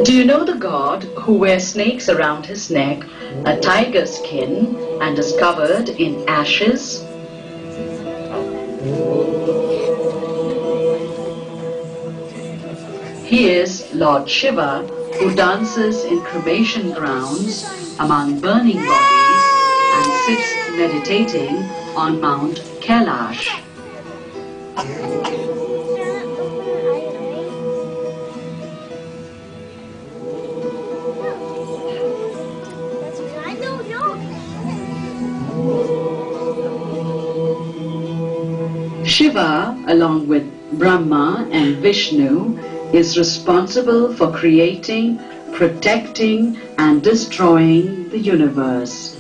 Do you know the god who wears snakes around his neck, a tiger skin, and is covered in ashes? He is Lord Shiva, who dances in cremation grounds among burning bodies and sits meditating on Mount Kailash. Shiva, along with Brahma and Vishnu, is responsible for creating, protecting, and destroying the universe.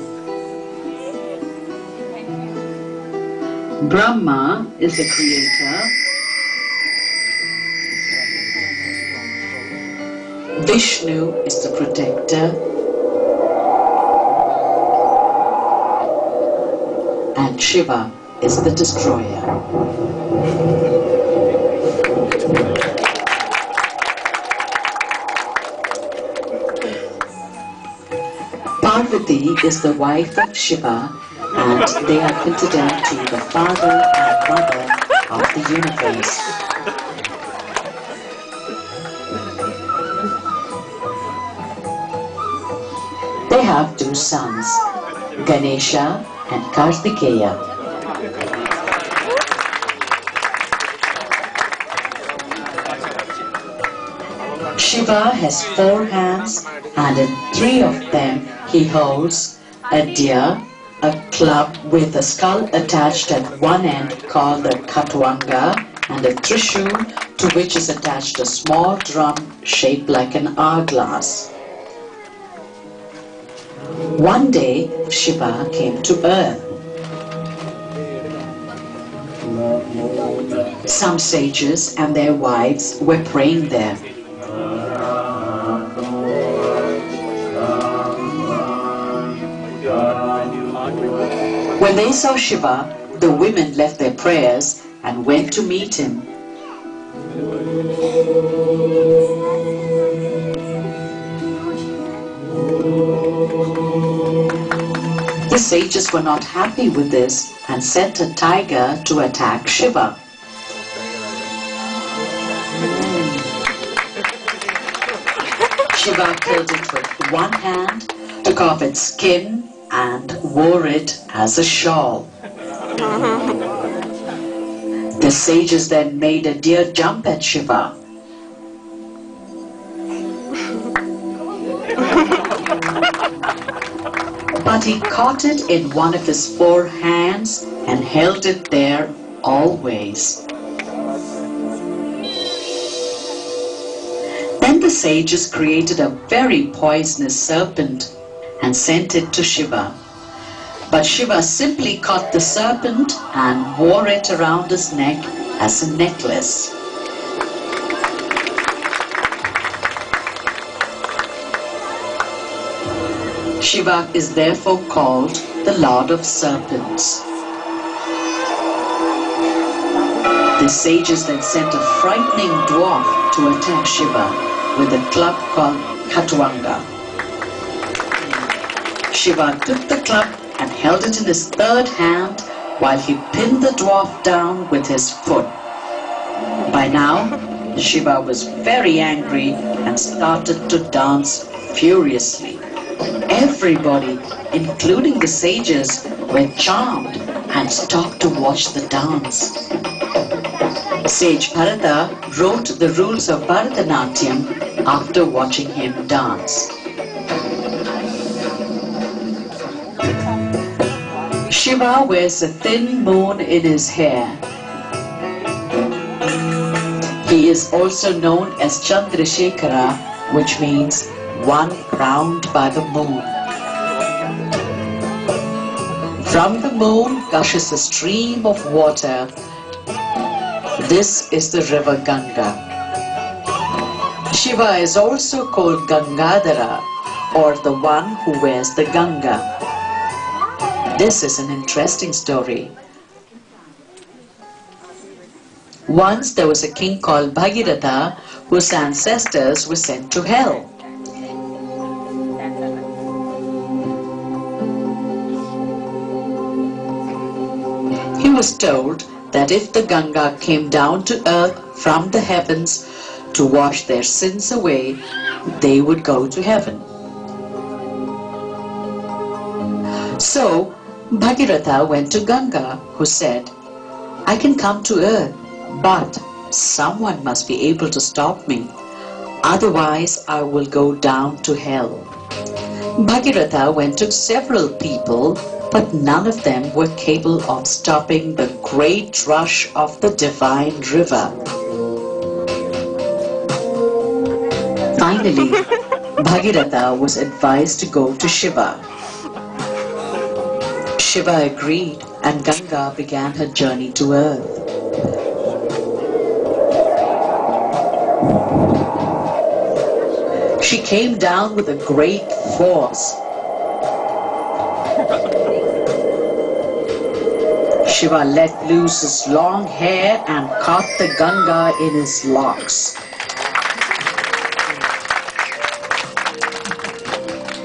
Brahma is the creator, Vishnu is the protector, and Shiva is the destroyer. Parvati is the wife of Shiva, and they are considered to the father and mother of the universe. They have two sons, Ganesha and Kartikeya. Shiva has 4 hands, and in 3 of them he holds a deer, a club with a skull attached at one end called the Khatwanga, and a trishul to which is attached a small drum shaped like an hourglass. One day Shiva came to earth. Some sages and their wives were praying there. When they saw Shiva, the women left their prayers and went to meet him. The sages were not happy with this and sent a tiger to attack Shiva. Shiva killed it with one hand, took off its skin, and wore it as a shawl. The sages then made a deer jump at Shiva. But he caught it in one of his 4 hands and held it there always. Then the sages created a very poisonous serpent and sent it to Shiva. But Shiva simply caught the serpent and wore it around his neck as a necklace. Shiva is therefore called the Lord of Serpents. The sages then sent a frightening dwarf to attack Shiva with a club called Khatwanga. Shiva took the club and held it in his 3rd hand while he pinned the dwarf down with his foot. By now, Shiva was very angry and started to dance furiously. Everybody, including the sages, were charmed and stopped to watch the dance. Sage Bharata wrote the rules of Bharatanatyam after watching him dance. Shiva wears a thin moon in his hair. He is also known as Chandrasekhara, which means one crowned by the moon. From the moon gushes a stream of water. This is the river Ganga. Shiva is also called Gangadhara, or the one who wears the Ganga. This is an interesting story. Once there was a king called Bhagiratha whose ancestors were sent to hell. He was told that if the Ganga came down to earth from the heavens to wash their sins away, they would go to heaven. So Bhagirath went to Ganga, who said, "I can come to earth, but someone must be able to stop me. Otherwise, I will go down to hell." Bhagirath went to several people, but none of them were capable of stopping the great rush of the divine river. Finally, Bhagirath was advised to go to Shiva. Shiva agreed, and Ganga began her journey to earth. She came down with a great force. Shiva let loose his long hair and caught the Ganga in his locks.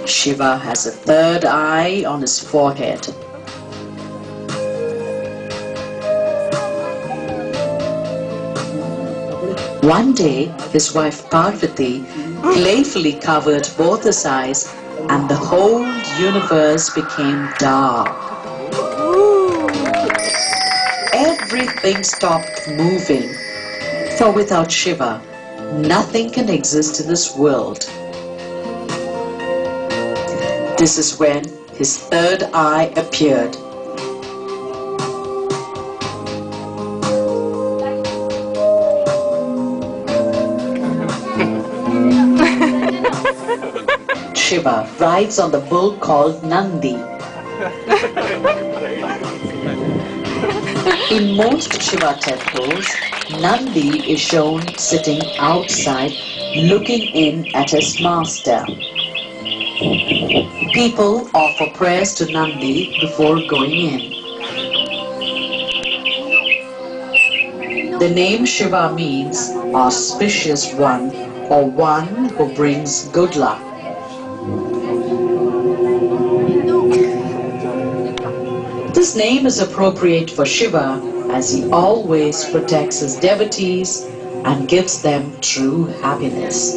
Shiva has a third eye on his forehead. One day, his wife Parvati playfully covered both his eyes, and the whole universe became dark. Everything stopped moving, for without Shiva, nothing can exist in this world. This is when his third eye appeared. Shiva rides on the bull called Nandi. In most Shiva temples, Nandi is shown sitting outside looking in at his master. People offer prayers to Nandi before going in. The name Shiva means auspicious one, or one who brings good luck. This name is appropriate for Shiva as he always protects his devotees and gives them true happiness.